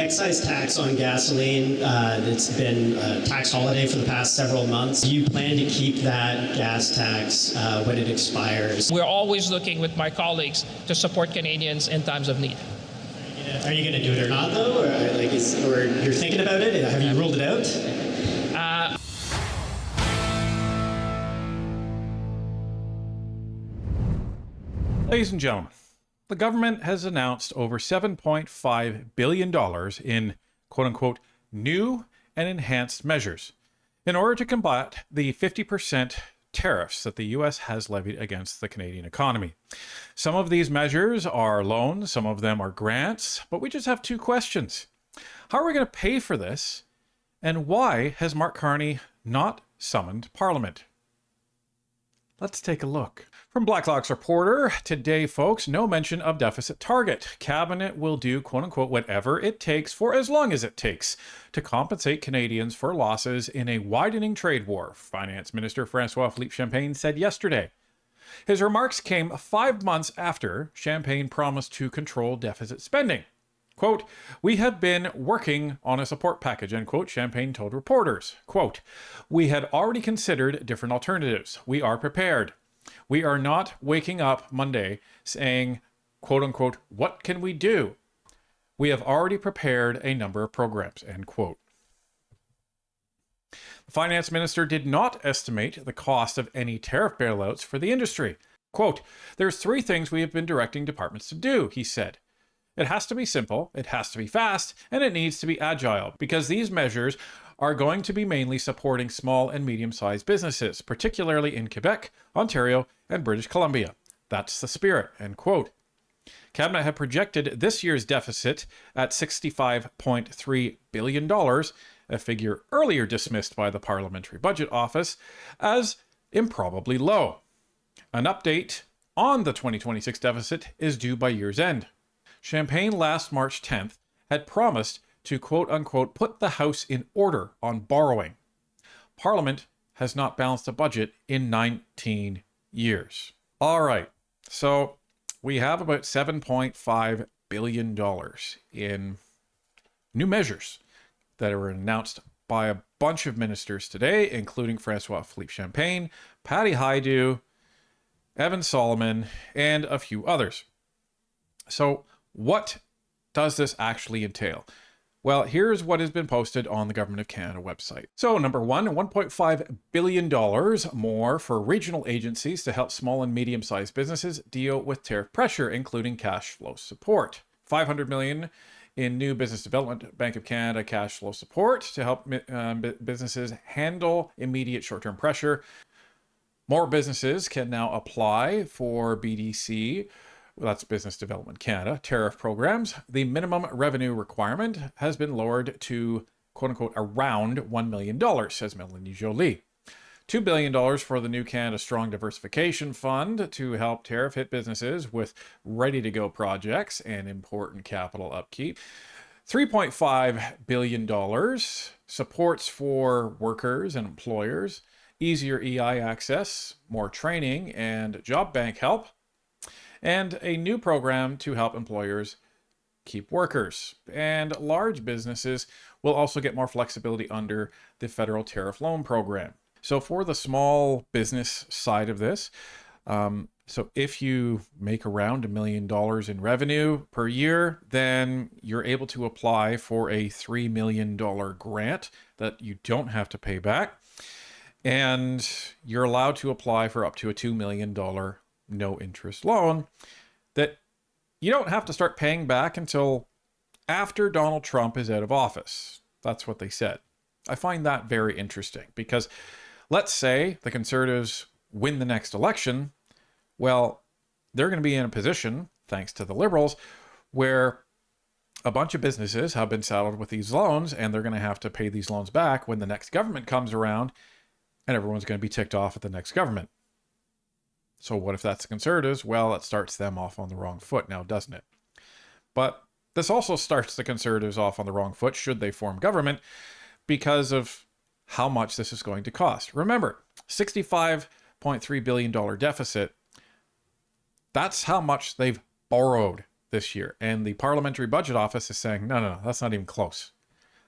excise tax on gasoline. It's been a tax holiday for the past several months. Do you plan to keep that gas tax when it expires? We're always looking with my colleagues to support Canadians in times of need. Are you going to do it or not, though? Or you're thinking about it? Have you ruled it out? Ladies and gentlemen, the government has announced over $7.5 billion in quote-unquote new and enhanced measures in order to combat the 50% tariffs that the U.S. has levied against the Canadian economy. Some of these measures are loans, some of them are grants, but we just have two questions. How are we going to pay for this? And why has Mark Carney not summoned Parliament? Let's take a look. From Blacklock's reporter, today, folks, no mention of deficit target. Cabinet will do, quote-unquote, whatever it takes for as long as it takes to compensate Canadians for losses in a widening trade war, Finance Minister François-Philippe Champagne said yesterday. His remarks came 5 months after Champagne promised to control deficit spending. Quote, "We have been working on a support package," end quote, Champagne told reporters. Quote, "We had already considered different alternatives. We are prepared. We are not waking up Monday saying, quote unquote, what can we do? We have already prepared a number of programs," end quote. The finance minister did not estimate the cost of any tariff bailouts for the industry. Quote, "There's 3 things we have been directing departments to do," he said. "It has to be simple, it has to be fast, and it needs to be agile, because these measures are going to be mainly supporting small and medium-sized businesses, particularly in Quebec, Ontario, and British Columbia. That's the spirit," end quote. Cabinet had projected this year's deficit at $65.3 billion, a figure earlier dismissed by the Parliamentary Budget Office as improbably low. An update on the 2026 deficit is due by year's end. Champagne last March 10th had promised to quote-unquote put the House in order on borrowing. Parliament has not balanced a budget in 19 years. All right, so we have about $7.5 billion in new measures that were announced by a bunch of ministers today, including François-Philippe Champagne, Patty Hajdu, Evan Solomon, and a few others. So what does this actually entail? Well, here's what has been posted on the Government of Canada website. So number one, $1.5 billion more for regional agencies to help small and medium-sized businesses deal with tariff pressure, including cash flow support. $500 million in new Business Development Bank of Canada cash flow support to help businesses handle immediate short-term pressure. More businesses can now apply for BDC, that's Business Development Canada, tariff programs. The minimum revenue requirement has been lowered to, quote-unquote, around $1 million, says Melanie Joly. $2 billion for the new Canada Strong Diversification Fund to help tariff-hit businesses with ready-to-go projects and important capital upkeep. $3.5 billion supports for workers and employers, easier EI access, more training and job bank help, and a new program to help employers keep workers. And large businesses will also get more flexibility under the federal tariff loan program. So for the small business side of this, so if you make around $1 million in revenue per year, then you're able to apply for a $3 million grant that you don't have to pay back. And you're allowed to apply for up to a $2 million no interest loan that you don't have to start paying back until after Donald Trump is out of office. That's what they said. I find that very interesting because let's say the Conservatives win the next election. Well, they're going to be in a position, thanks to the Liberals, where a bunch of businesses have been saddled with these loans and they're going to have to pay these loans back when the next government comes around, and everyone's going to be ticked off at the next government. So what if that's the Conservatives? Well, it starts them off on the wrong foot now, doesn't it? But this also starts the Conservatives off on the wrong foot should they form government because of how much this is going to cost. Remember, $65.3 billion deficit, that's how much they've borrowed this year. And the Parliamentary Budget Office is saying, no, that's not even close.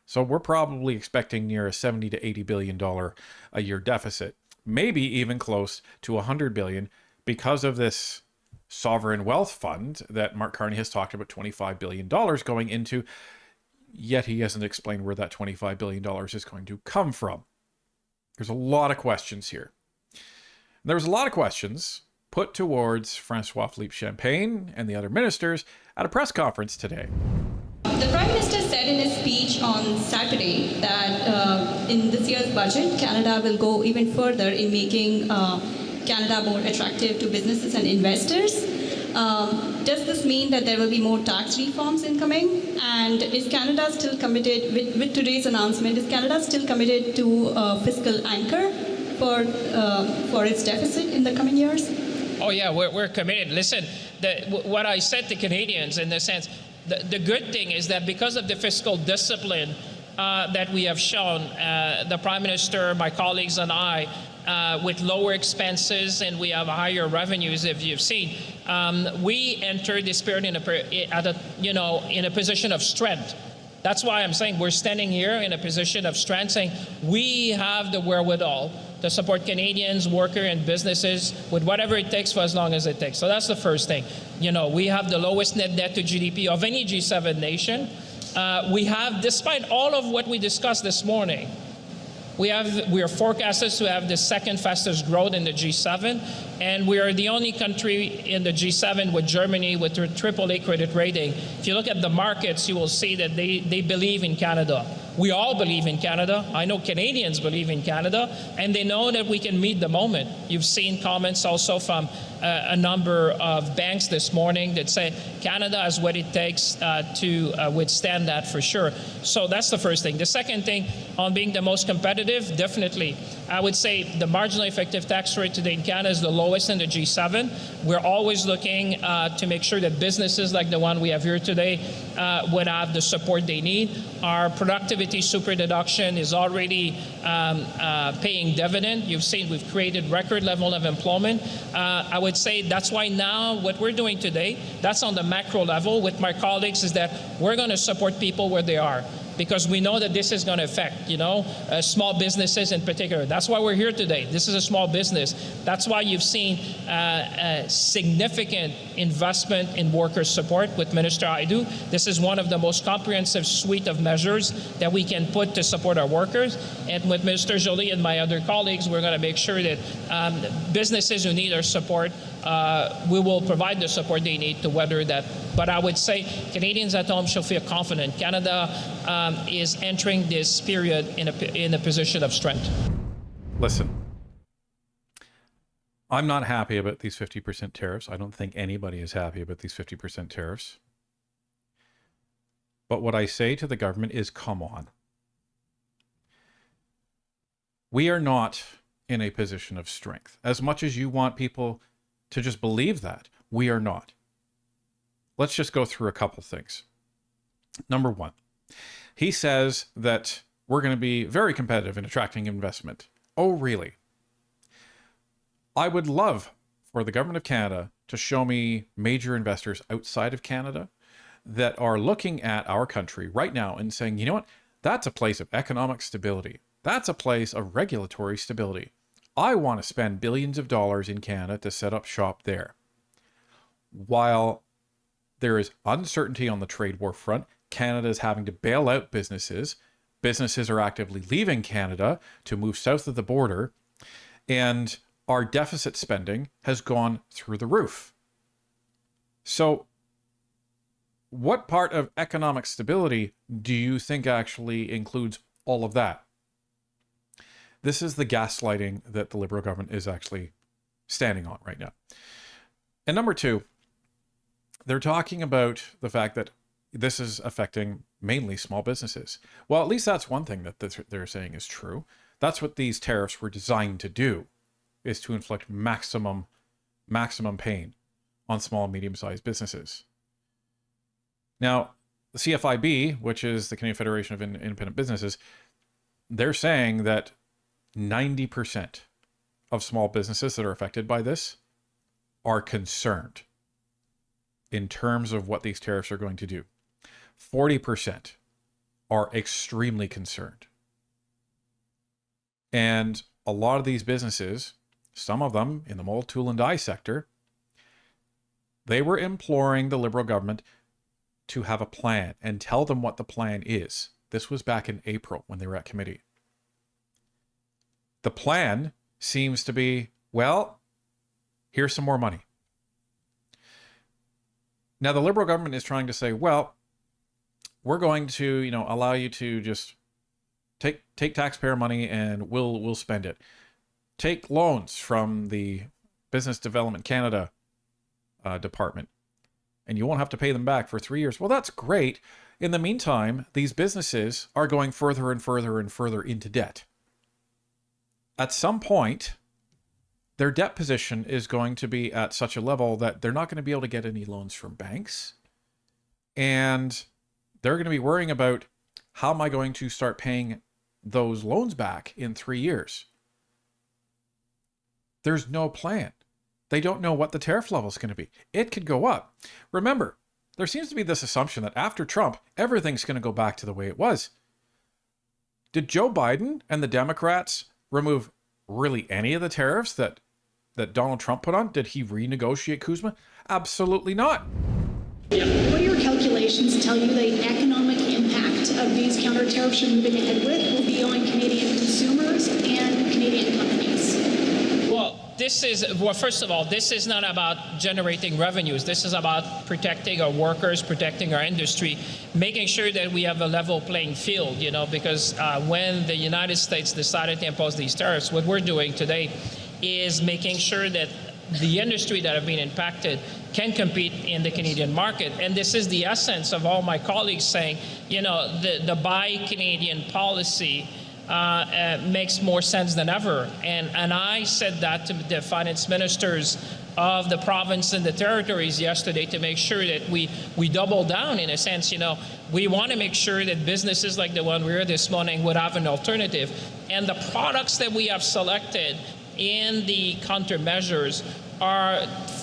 So we're probably expecting near a $70 to $80 billion a year deficit, maybe even close to $100 billion because of this sovereign wealth fund that Mark Carney has talked about $25 billion going into, yet he hasn't explained where that $25 billion is going to come from. There's a lot of questions here. And there was a lot of questions put towards Francois Philippe Champagne and the other ministers at a press conference today. The Prime Minister said in his speech on Saturday that in this year's budget, Canada will go even further in making Canada more attractive to businesses and investors. Does this mean that there will be more tax reforms incoming? And is Canada still committed, with today's announcement, is Canada still committed to a fiscal anchor for its deficit in the coming years? Oh yeah, we're committed. Listen, what I said to Canadians in the sense, the good thing is that because of the fiscal discipline that we have shown, the Prime Minister, my colleagues and I, with lower expenses and we have higher revenues, if you've seen, we entered this period in a position of strength. That's why I'm saying we're standing here in a position of strength, saying we have the wherewithal to support Canadians, workers, and businesses with whatever it takes for as long as it takes. So that's the first thing. We have the lowest net debt to GDP of any G7 nation. We have, despite all of what we discussed this morning, we are forecasted to have the second fastest growth in the G7, and we are the only country in the G7 with Germany with a AAA credit rating. If you look at the markets, you will see that they believe in Canada. We all believe in Canada. I know Canadians believe in Canada, and they know that we can meet the moment. You've seen comments also from a number of banks this morning that say Canada has what it takes to withstand that for sure. So that's the first thing. The second thing, on being the most competitive, definitely, I would say the marginal effective tax rate today in Canada is the lowest in the G7. We're always looking to make sure that businesses like the one we have here today would have the support they need. Our productivity super deduction is already paying dividend. You've seen we've created record level of employment. I would say that's why now what we're doing today, that's on the macro level with my colleagues, is that we're going to support people where they are, because we know that this is going to affect, small businesses in particular. That's why we're here today. This is a small business. That's why you've seen significant investment in worker support with Minister Aidu. This is one of the most comprehensive suite of measures that we can put to support our workers. And with Minister Joly and my other colleagues, we're going to make sure that businesses who need our support, we will provide the support they need to weather that. But I would say Canadians at home should feel confident. Canada is entering this period in a position of strength. Listen, I'm not happy about these 50% tariffs. I don't think anybody is happy about these 50% tariffs. But what I say to the government is, come on. We are not in a position of strength. As much as you want people to just believe that, we are not. Let's just go through a couple things. Number one, he says that we're going to be very competitive in attracting investment. Oh, really? I would love for the government of Canada to show me major investors outside of Canada that are looking at our country right now and saying, you know what? That's a place of economic stability. That's a place of regulatory stability. I want to spend billions of dollars in Canada to set up shop there. While there is uncertainty on the trade war front, Canada is having to bail out businesses. Businesses are actively leaving Canada to move south of the border, and our deficit spending has gone through the roof. So what part of economic stability do you think actually includes all of that? This is the gaslighting that the Liberal government is actually standing on right now. And number two, they're talking about the fact that this is affecting mainly small businesses. Well, at least that's one thing that they're saying is true. That's what these tariffs were designed to do, is to inflict maximum pain on small and medium-sized businesses. Now, the CFIB, which is the Canadian Federation of Independent Businesses, they're saying that 90% of small businesses that are affected by this are concerned. in terms of what these tariffs are going to do. 40% are extremely concerned. And a lot of these businesses, some of them in the mold, tool, and die sector, they were imploring the Liberal government to have a plan and tell them what the plan is. This was back in April when they were at committee. The plan seems to be, well, here's some more money. Now, the Liberal government is trying to say, well, we're going to, allow you to just take taxpayer money and we'll spend it. Take loans from the Business Development Canada department, and you won't have to pay them back for 3 years. Well, that's great. In the meantime, these businesses are going further and further and further into debt. At some point, their debt position is going to be at such a level that they're not going to be able to get any loans from banks. And they're going to be worrying about, how am I going to start paying those loans back in 3 years? There's no plan. They don't know what the tariff level is going to be. It could go up. Remember, there seems to be this assumption that after Trump, everything's going to go back to the way it was. Did Joe Biden and the Democrats remove really any of the tariffs that Donald Trump put on? Did he renegotiate CUSMA? Absolutely not. What do your calculations tell you the economic impact of these counter tariffs you're moving ahead with will be on Canadian consumers and Canadian companies? Well, first of all, this is not about generating revenues. This is about protecting our workers, protecting our industry, making sure that we have a level playing field, because when the United States decided to impose these tariffs, what we're doing today is making sure that the industry that have been impacted can compete in the Canadian market. And this is the essence of all my colleagues saying, the Buy Canadian policy makes more sense than ever. And I said that to the finance ministers of the province and the territories yesterday to make sure that we double down in a sense. We want to make sure that businesses like the one we heard this morning would have an alternative. And the products that we have selected in the countermeasures are,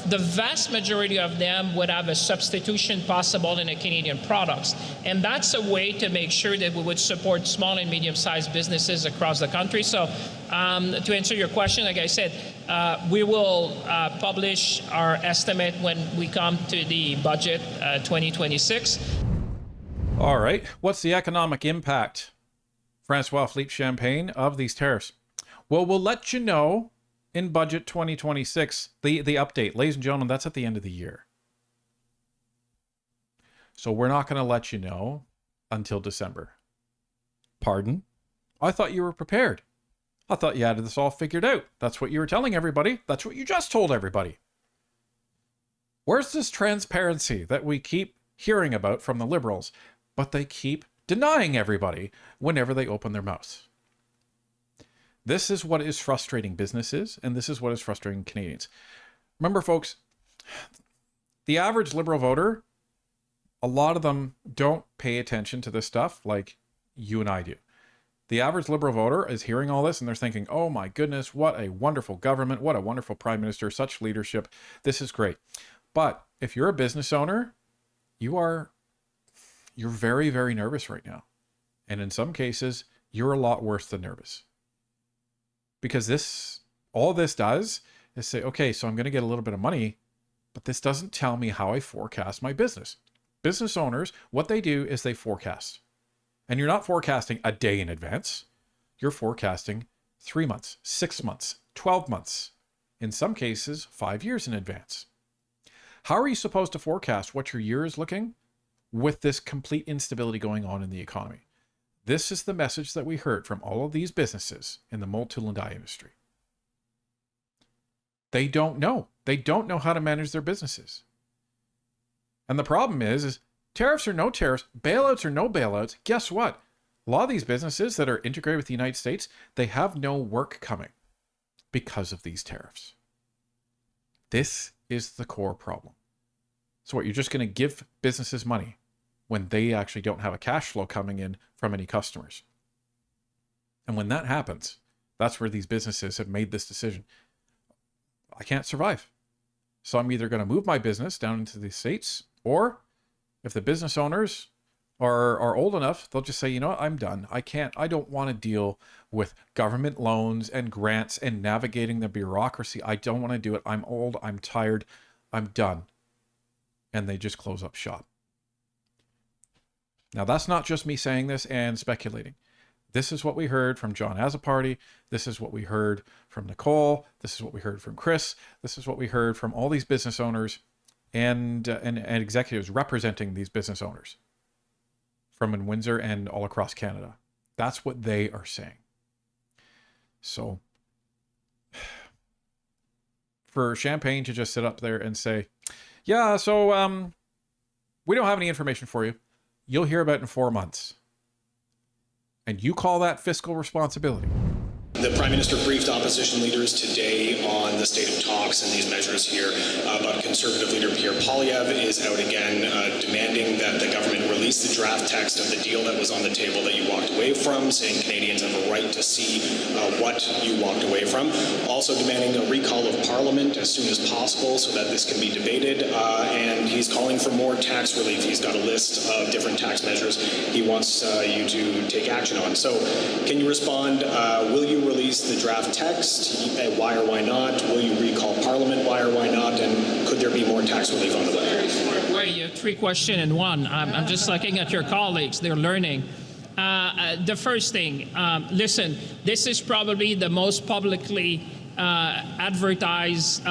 the vast majority of them would have a substitution possible in the Canadian products. And that's a way to make sure that we would support small and medium-sized businesses across the country. So to answer your question, like I said, we will publish our estimate when we come to the budget 2026. All right. What's the economic impact, Francois Philippe Champagne, of these tariffs? Well, we'll let you know in budget 2026, the update. Ladies and gentlemen, that's at the end of the year. So we're not going to let you know until December. Pardon? I thought you were prepared. I thought you had this all figured out. That's what you were telling everybody. That's what you just told everybody. Where's this transparency that we keep hearing about from the Liberals, but they keep denying everybody whenever they open their mouths? This is what is frustrating businesses, and this is what is frustrating Canadians. Remember, folks, the average Liberal voter, a lot of them don't pay attention to this stuff like you and I do. The average Liberal voter is hearing all this and they're thinking, oh my goodness, what a wonderful government, what a wonderful prime minister, such leadership. This is great. But if you're a business owner, you're very, very nervous right now. And in some cases, you're a lot worse than nervous. Because all this does is say, okay, so I'm going to get a little bit of money, but this doesn't tell me how I forecast my business. Business owners, what they do is they forecast. And you're not forecasting a day in advance. You're forecasting 3 months, 6 months, 12 months. In some cases, 5 years in advance. How are you supposed to forecast what your year is looking with this complete instability going on in the economy? This is the message that we heard from all of these businesses in the mold, tool, and die industry. They don't know. They don't know how to manage their businesses. And the problem is tariffs or no tariffs, bailouts or no bailouts, guess what? A lot of these businesses that are integrated with the United States, they have no work coming because of these tariffs. This is the core problem. So what, you're just going to give businesses money when they actually don't have a cash flow coming in from any customers. And when that happens, that's where these businesses have made this decision. I can't survive. So I'm either going to move my business down into the States, or if the business owners are old enough, they'll just say, you know what, I'm done. I don't want to deal with government loans and grants and navigating the bureaucracy. I don't want to do it. I'm old. I'm tired. I'm done. And they just close up shop. Now, that's not just me saying this and speculating. This is what we heard from John Azaparty. This is what we heard from Nicole. This is what we heard from Chris. This is what we heard from all these business owners and executives representing these business owners from in Windsor and all across Canada. That's what they are saying. So for Champagne to just sit up there and say, yeah, so we don't have any information for you. You'll hear about it in 4 months. And you call that fiscal responsibility? The Prime Minister briefed opposition leaders today on the state of talks and these measures here, but Conservative leader Pierre Poilievre is out again demanding that the government release the draft text of the deal that was on the table that you walked away from, saying Canadians have a right to see what you walked away from. Also demanding a recall of Parliament as soon as possible so that this can be debated, and he's calling for more tax relief. He's got a list of different tax measures he wants you to take action on. So can you respond? Will you release the draft text? Why or why not? Will you recall Parliament? Why or why not? And could there be more tax relief on the way? Well, you have 3 questions in one. I'm just looking at your colleagues. They're learning. The first thing, listen, this is probably the most publicly advertised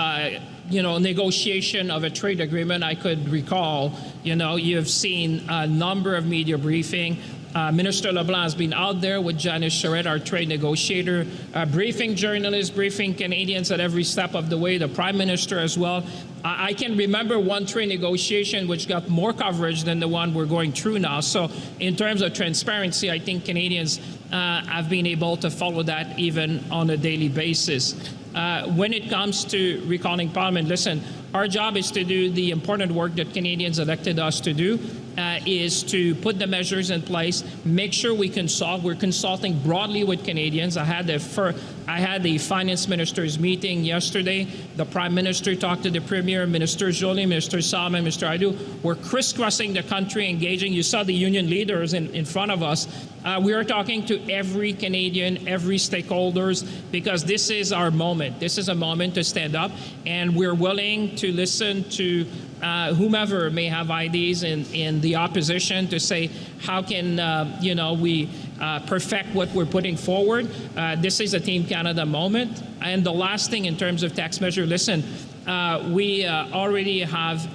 negotiation of a trade agreement I could recall. You've seen a number of media briefing. Minister LeBlanc has been out there with Janice Charette, our trade negotiator, briefing journalists, briefing Canadians at every step of the way, the Prime Minister as well. I can remember one trade negotiation which got more coverage than the one we're going through now. So in terms of transparency, I think Canadians have been able to follow that even on a daily basis. When it comes to recalling Parliament, listen, our job is to do the important work that Canadians elected us to do, is to put the measures in place, make sure we consult. We're consulting broadly with Canadians. I had the finance minister's meeting yesterday. The Prime Minister talked to the Premier, Minister Joly, Minister Salmon, Mr. Aidu. We're crisscrossing the country, engaging. You saw the union leaders in front of us. We are talking to every Canadian, every stakeholders, because this is our moment. This is a moment to stand up, and we're willing to listen to whomever may have ideas in the opposition to say, how can we perfect what we're putting forward? This is a Team Canada moment. And the last thing in terms of tax measure, listen, we already have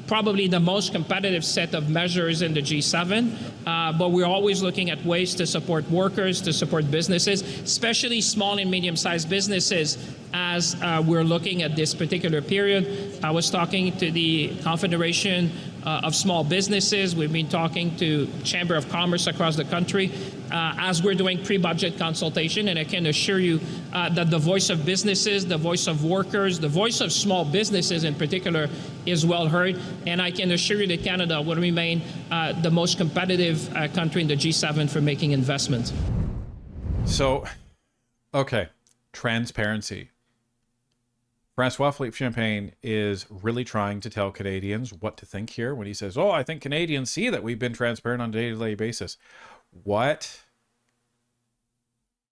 probably the most competitive set of measures in the G7, but we're always looking at ways to support workers, to support businesses, especially small and medium-sized businesses, as we're looking at this particular period. I was talking to the Confederation of Small Businesses. We've been talking to Chamber of Commerce across the country as we're doing pre-budget consultation, and I can assure you that the voice of businesses, the voice of workers, the voice of small businesses in particular is well heard, and I can assure you that Canada will remain the most competitive country in the G7 for making investments. So, okay, transparency. François-Philippe Champagne is really trying to tell Canadians what to think here when he says, I think Canadians see that we've been transparent on a day-to-day basis. What?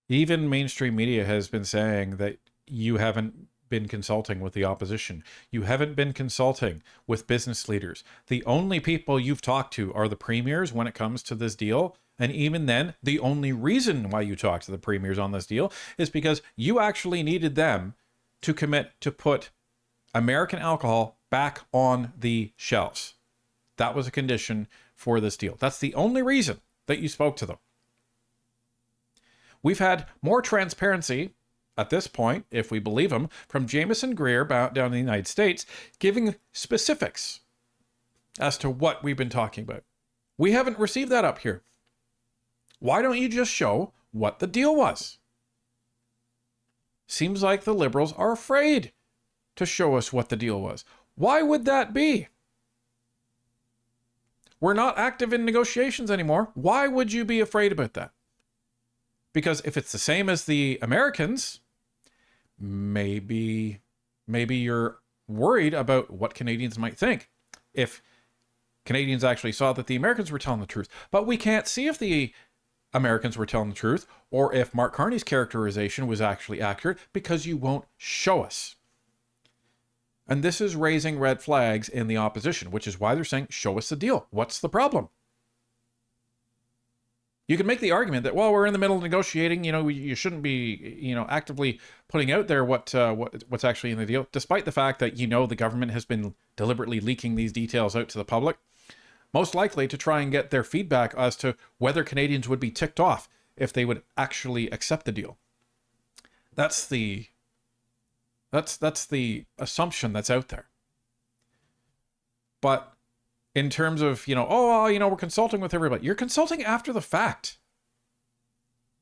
Even mainstream media has been saying that you haven't been consulting with the opposition. You haven't been consulting with business leaders. The only people you've talked to are the premiers when it comes to this deal. And even then, the only reason why you talked to the premiers on this deal is because you actually needed them to commit to put American alcohol back on the shelves. That was a condition for this deal. That's the only reason that you spoke to them. We've had more transparency at this point, if we believe him, from Jameson Greer down in the United States, giving specifics as to what we've been talking about. We haven't received that up here. Why don't you just show what the deal was? Seems like the Liberals are afraid to show us what the deal was. Why would that be? We're not active in negotiations anymore. Why would you be afraid about that? Because if it's the same as the Americans, maybe you're worried about what Canadians might think if Canadians actually saw that the Americans were telling the truth. But we can't see if the Americans were telling the truth or if Mark Carney's characterization was actually accurate because you won't show us. And this is raising red flags in the opposition, which is why they're saying, show us the deal. What's the problem? You can make the argument that, well, we're in the middle of negotiating. You shouldn't be, actively putting out there what's actually in the deal, despite the fact that the government has been deliberately leaking these details out to the public, most likely to try and get their feedback as to whether Canadians would be ticked off if they would actually accept the deal. That's the assumption that's out there. But in terms of, we're consulting with everybody. You're consulting after the fact.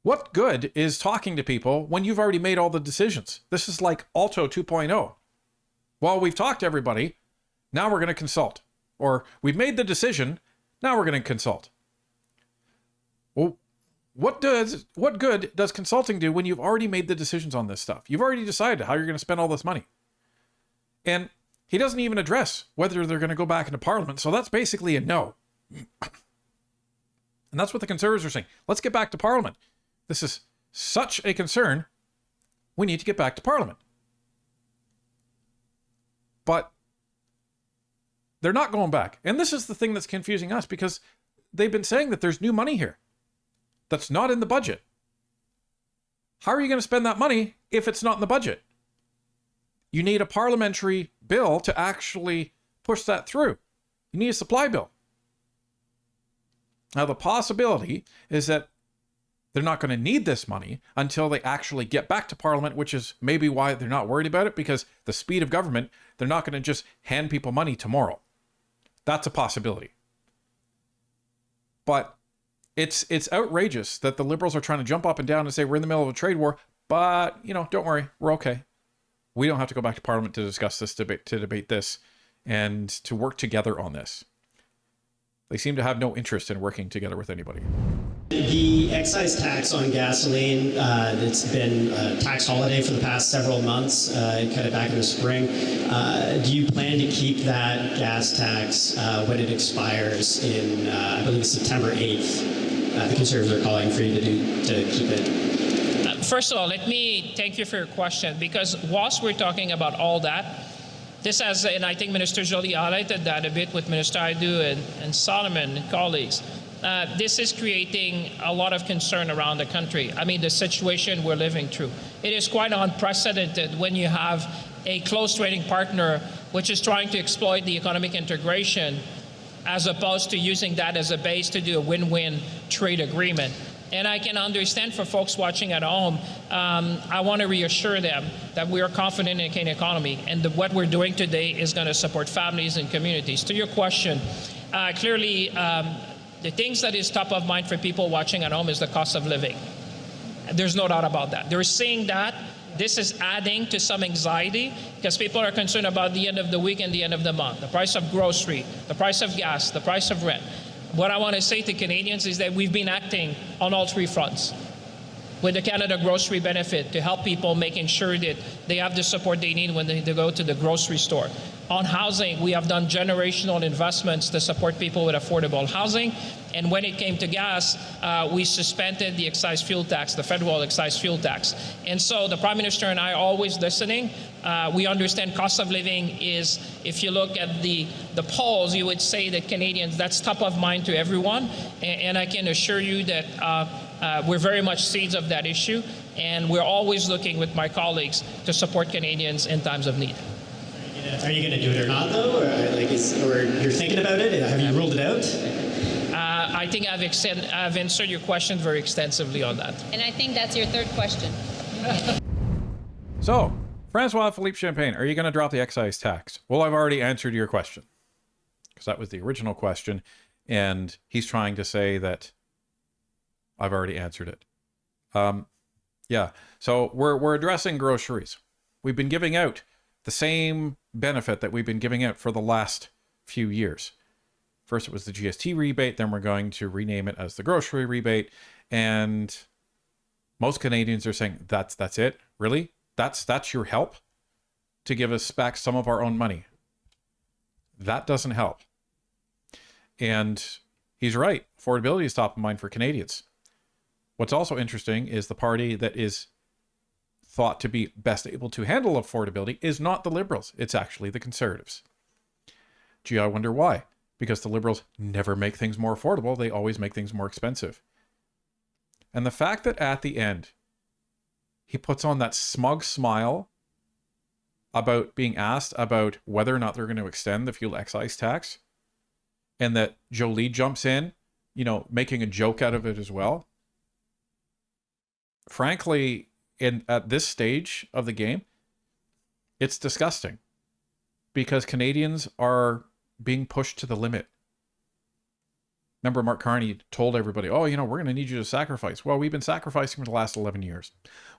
What good is talking to people when you've already made all the decisions? This is like Alto 2.0. Well, we've talked to everybody. Now we're going to consult. Or we've made the decision. Now we're going to consult. Well, what good does consulting do when you've already made the decisions on this stuff? You've already decided how you're going to spend all this money. And he doesn't even address whether they're going to go back into Parliament. So that's basically a no. And that's what the Conservatives are saying. Let's get back to Parliament. This is such a concern. We need to get back to Parliament. But they're not going back. And this is the thing that's confusing us, because they've been saying that there's new money here that's not in the budget. How are you going to spend that money if it's not in the budget? You need a parliamentary bill to actually push that through. You need a supply bill. Now, the possibility is that they're not going to need this money until they actually get back to Parliament, which is maybe why they're not worried about it, because the speed of government, they're not going to just hand people money tomorrow. That's a possibility. But it's outrageous that the Liberals are trying to jump up and down and say we're in the middle of a trade war, but, don't worry, we're okay. We don't have to go back to Parliament to discuss this debate, to debate this, and to work together on this. They seem to have no interest in working together with anybody. The excise tax on gasoline, it's been a tax holiday for the past several months, kind of back in the spring. Do you plan to keep that gas tax when it expires in, I believe, September 8th? The Conservatives are calling for you to keep it. First of all, let me thank you for your question, because whilst we're talking about all that, this has, and I think Minister Joly highlighted that a bit with Minister Aidu and Solomon and colleagues, this is creating a lot of concern around the country. I mean, the situation we're living through. It is quite unprecedented when you have a close trading partner which is trying to exploit the economic integration as opposed to using that as a base to do a win-win trade agreement. And I can understand for folks watching at home, I want to reassure them that we are confident in the Canadian economy, and what we're doing today is going to support families and communities. To your question, clearly, the things that is top of mind for people watching at home is the cost of living. There's no doubt about that. They're seeing that. This is adding to some anxiety because people are concerned about the end of the week and the end of the month, the price of grocery, the price of gas, the price of rent. What I want to say to Canadians is that we've been acting on all three fronts with the Canada Grocery Benefit to help people, making sure that they have the support they need when they go to the grocery store. On housing, we have done generational investments to support people with affordable housing. And when it came to gas, we suspended the excise fuel tax, the federal excise fuel tax. And so the Prime Minister and I are always listening. We understand cost of living is, if you look at the polls, you would say that Canadians, that's top of mind to everyone. And I can assure you that we're very much seeds of that issue. And we're always looking with my colleagues to support Canadians in times of need. Are you going to do it or not, though? Or you're thinking about it? Have you ruled it out? I think I've answered your question very extensively on that. And I think that's your third question. So, Francois Philippe Champagne, are you going to drop the excise tax? Well, I've already answered your question, because that was the original question, and he's trying to say that I've already answered it. Yeah, so we're addressing groceries. We've been giving out the same benefit that we've been giving out for the last few years. First it was the GST rebate, then we're going to rename it as the grocery rebate, and most Canadians are saying, that's it? Really? That's your help? to give us back some of our own money. That doesn't help. And he's right. Affordability is top of mind for Canadians. What's also interesting is the party that is thought to be best able to handle affordability is not the Liberals. It's actually the Conservatives. Gee, I wonder why. Because the Liberals never make things more affordable. They always make things more expensive. And the fact that at the end, he puts on that smug smile about being asked about whether or not they're going to extend the fuel excise tax, and that Jolie jumps in, making a joke out of it as well. Frankly, at this stage of the game, it's disgusting because Canadians are being pushed to the limit. Remember, Mark Carney told everybody, we're going to need you to sacrifice. Well, we've been sacrificing for the last 11 years.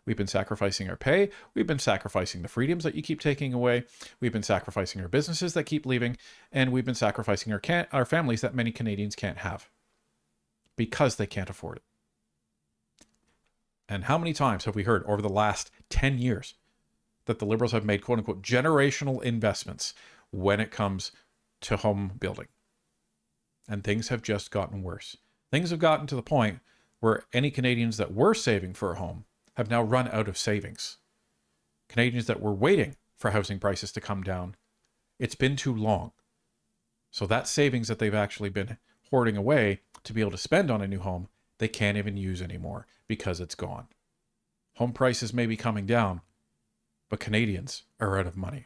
We've been sacrificing our pay. We've been sacrificing the freedoms that you keep taking away. We've been sacrificing our businesses that keep leaving. And we've been sacrificing our families that many Canadians can't have because they can't afford it. And how many times have we heard over the last 10 years that the Liberals have made, quote unquote, generational investments when it comes to home building? And things have just gotten worse. Things have gotten to the point where any Canadians that were saving for a home have now run out of savings. Canadians that were waiting for housing prices to come down, it's been too long. So that savings that they've actually been hoarding away to be able to spend on a new home, they can't even use anymore because it's gone. Home prices may be coming down, but Canadians are out of money.